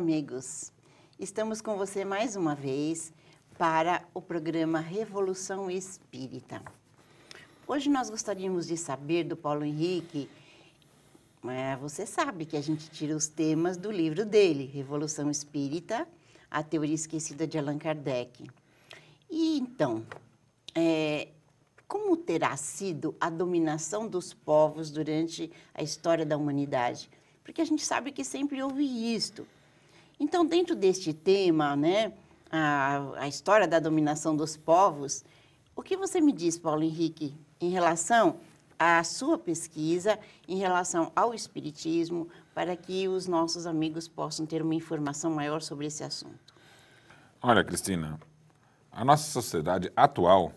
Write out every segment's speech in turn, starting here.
amigos! Estamos com você mais uma vez para o programa Revolução Espírita. Hoje nós gostaríamos de saber do Paulo Henrique, você sabe que a gente tira os temas do livro dele, Revolução Espírita, a Teoria Esquecida de Allan Kardec. E então, como terá sido a dominação dos povos durante a história da humanidade? Porque a gente sabe que sempre houve isto. Então, dentro deste tema, né, a história da dominação dos povos, o que você me diz, Paulo Henrique, em relação à sua pesquisa, em relação ao Espiritismo, para que os nossos amigos possam ter uma informação maior sobre esse assunto? Olha, Cristina, a nossa sociedade atual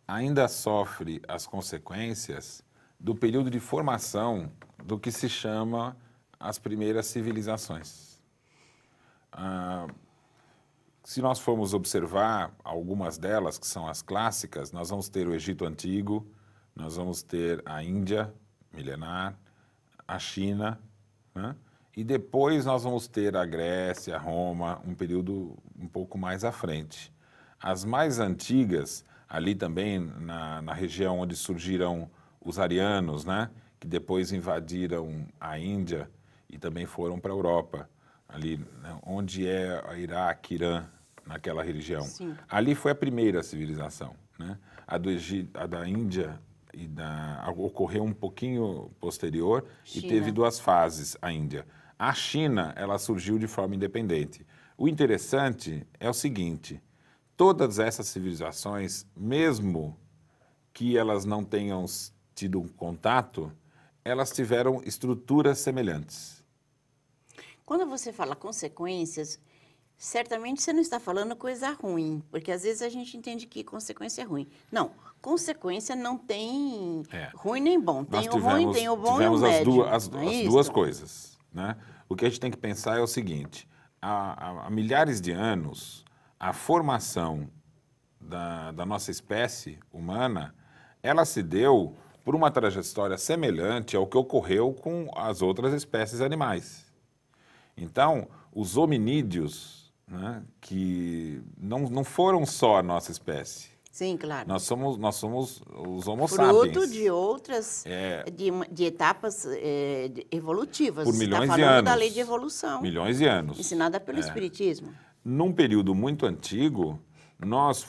ainda sofre as consequências do período de formação do que se chama as primeiras civilizações. Se nós formos observar algumas delas, que são as clássicas, nós vamos ter o Egito Antigo, nós vamos ter a Índia milenar, a China, né? E depois nós vamos ter a Grécia, Roma, um período um pouco mais à frente. As mais antigas, ali também na região onde surgiram os arianos, né? Que depois invadiram a Índia e também foram para a Europa, ali, né, onde é a Iraque, Irã, naquela região. Sim. Ali foi a primeira civilização, né? A do Egito, a da Índia ocorreu um pouquinho posterior. China. E teve duas fases, a Índia. A China, ela surgiu de forma independente. O interessante é o seguinte, todas essas civilizações, mesmo que elas não tenham tido um contato, elas tiveram estruturas semelhantes. Quando você fala consequências, certamente você não está falando coisa ruim, porque às vezes a gente entende que consequência é ruim. Não, consequência não tem ruim nem bom. Tem o ruim, tem o bom e o médio. As duas coisas, né? O que a gente tem que pensar é o seguinte, há milhares de anos, a formação da nossa espécie humana, ela se deu por uma trajetória semelhante ao que ocorreu com as outras espécies animais. Então, os hominídeos, né, que não foram só a nossa espécie. Sim, claro. Nós somos os Homo sapiens. Fruto de outras, de etapas evolutivas. Por milhões de anos. Você está falando da lei de evolução. Milhões de anos. Ensinada pelo Espiritismo. Num período muito antigo, nós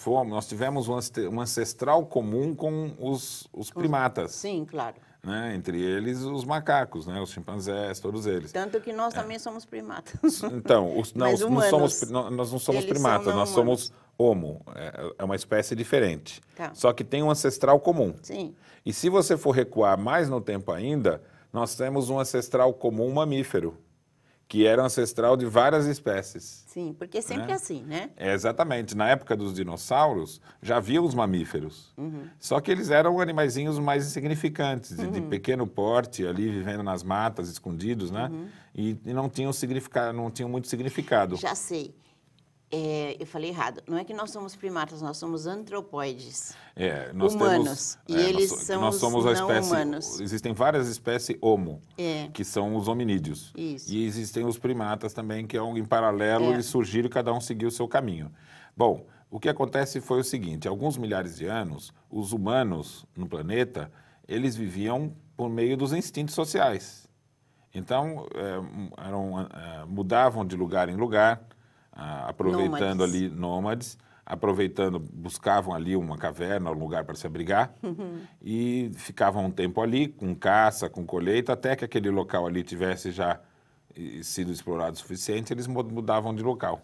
tivemos um ancestral comum com os primatas. Sim, claro. Né? Entre eles os macacos, né? Os chimpanzés, todos eles. Tanto que nós também somos primatas. Então, nós não somos primatas, nós somos homo, é uma espécie diferente. Tá. Só que tem um ancestral comum. Sim. E se você for recuar mais no tempo ainda, nós temos um ancestral comum mamífero, que era ancestral de várias espécies. Sim, porque sempre é assim, né? Exatamente. Na época dos dinossauros, já havia os mamíferos. Uhum. Só que eles eram animaizinhos mais insignificantes, de pequeno porte, ali vivendo nas matas, escondidos, né? Uhum. E não tinham muito significado. Já sei. Eu falei errado. Não é que nós somos primatas, nós somos antropóides. Nós humanos. Eles são os não humanos. Existem várias espécies homo, que são os hominídeos. Isso. E existem os primatas também, que em paralelo eles surgiram e cada um seguiu o seu caminho. Bom, o que acontece foi o seguinte, há alguns milhares de anos, os humanos no planeta, eles viviam por meio dos instintos sociais. Então, mudavam de lugar em lugar, aproveitando ali nômades, buscavam ali uma caverna, um lugar para se abrigar, e ficavam um tempo ali com caça, com colheita, até que aquele local ali tivesse já sido explorado o suficiente, eles mudavam de local.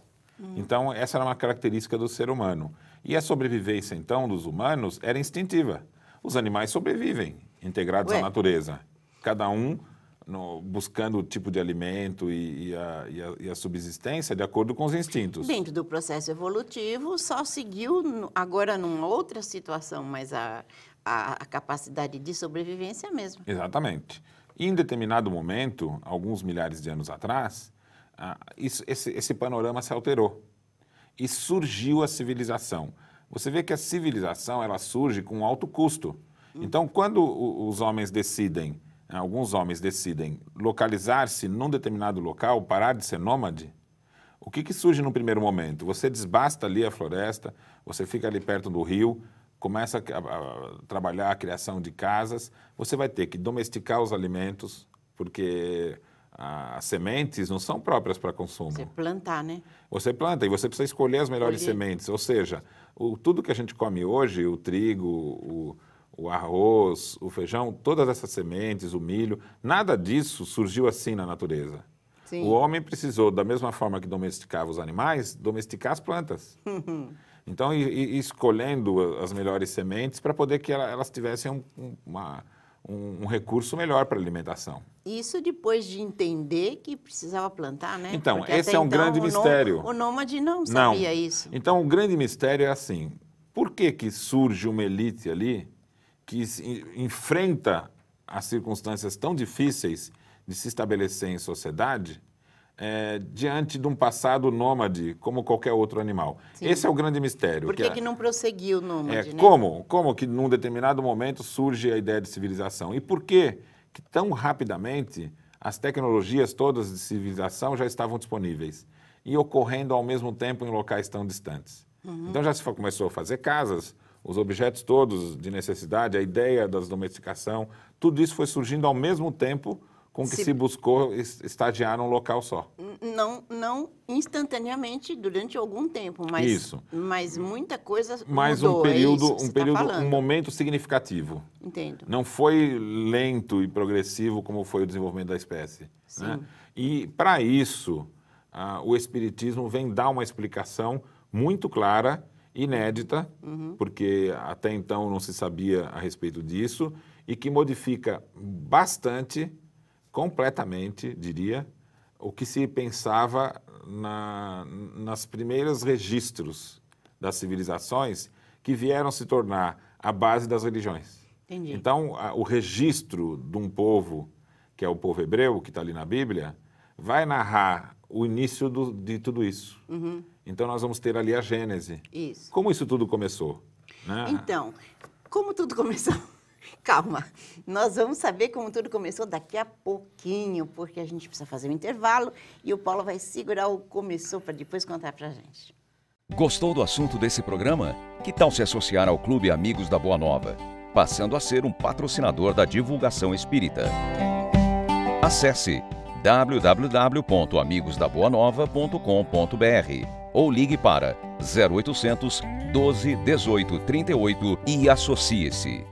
Então, essa era uma característica do ser humano. E a sobrevivência, então, dos humanos era instintiva. Os animais sobrevivem, integrados à natureza. Cada um buscando o tipo de alimento e a subsistência de acordo com os instintos. Dentro do processo evolutivo, só seguiu agora numa outra situação, mas a capacidade de sobrevivência é a mesma. Exatamente. E em determinado momento, alguns milhares de anos atrás, esse panorama se alterou e surgiu a civilização. Você vê que a civilização ela surge com alto custo. Então, quando alguns homens decidem localizar-se num determinado local, parar de ser nômade, O que surge no primeiro momento? Você desbasta ali a floresta, você fica ali perto do rio, começa a trabalhar a criação de casas, você vai ter que domesticar os alimentos, porque as sementes não são próprias para consumo. Você plantar, né? Você planta e você precisa escolher as melhores sementes. Ou seja, tudo que a gente come hoje, o trigo, o arroz, o feijão, todas essas sementes, o milho, nada disso surgiu assim na natureza. Sim. O homem precisou, da mesma forma que domesticava os animais, domesticar as plantas. Então, escolhendo as melhores sementes para poder que elas tivessem um recurso melhor para a alimentação. Isso depois de entender que precisava plantar, né? Então, porque esse é um grande mistério. O nômade não sabia isso. Então, o grande mistério é assim, por que surge uma elite ali que enfrenta as circunstâncias tão difíceis de se estabelecer em sociedade diante de um passado nômade, como qualquer outro animal? Sim. Esse é o grande mistério. Por que não prosseguiu o nômade, né? Como que num determinado momento surge a ideia de civilização? E por que tão rapidamente as tecnologias todas de civilização já estavam disponíveis e ocorrendo ao mesmo tempo em locais tão distantes? Então já se começou a fazer casas, os objetos todos de necessidade, a ideia da domesticação, tudo isso foi surgindo ao mesmo tempo com que se buscou estagiar num local só. Não instantaneamente durante algum tempo, mas muita coisa mudou. Mas um momento significativo. Entendo. Não foi lento e progressivo como foi o desenvolvimento da espécie. Sim. Né? E para isso, o Espiritismo vem dar uma explicação muito clara, inédita, porque até então não se sabia a respeito disso, e que modifica bastante, completamente, diria, o que se pensava nas primeiros registros das civilizações que vieram se tornar a base das religiões. Entendi. Então, o registro de um povo, que é o povo hebreu, que está ali na Bíblia, vai narrar o início de tudo isso. Então, nós vamos ter ali a Gênese. Isso. Como isso tudo começou? Né? Então, como tudo começou? Calma, nós vamos saber como tudo começou daqui a pouquinho, porque a gente precisa fazer um intervalo e o Paulo vai segurar o começou para depois contar para a gente. Gostou do assunto desse programa? Que tal se associar ao Clube Amigos da Boa Nova, passando a ser um patrocinador da divulgação espírita? Acesse www.amigosdaboanova.com.br ou ligue para 0800 12 18 38 e associe-se.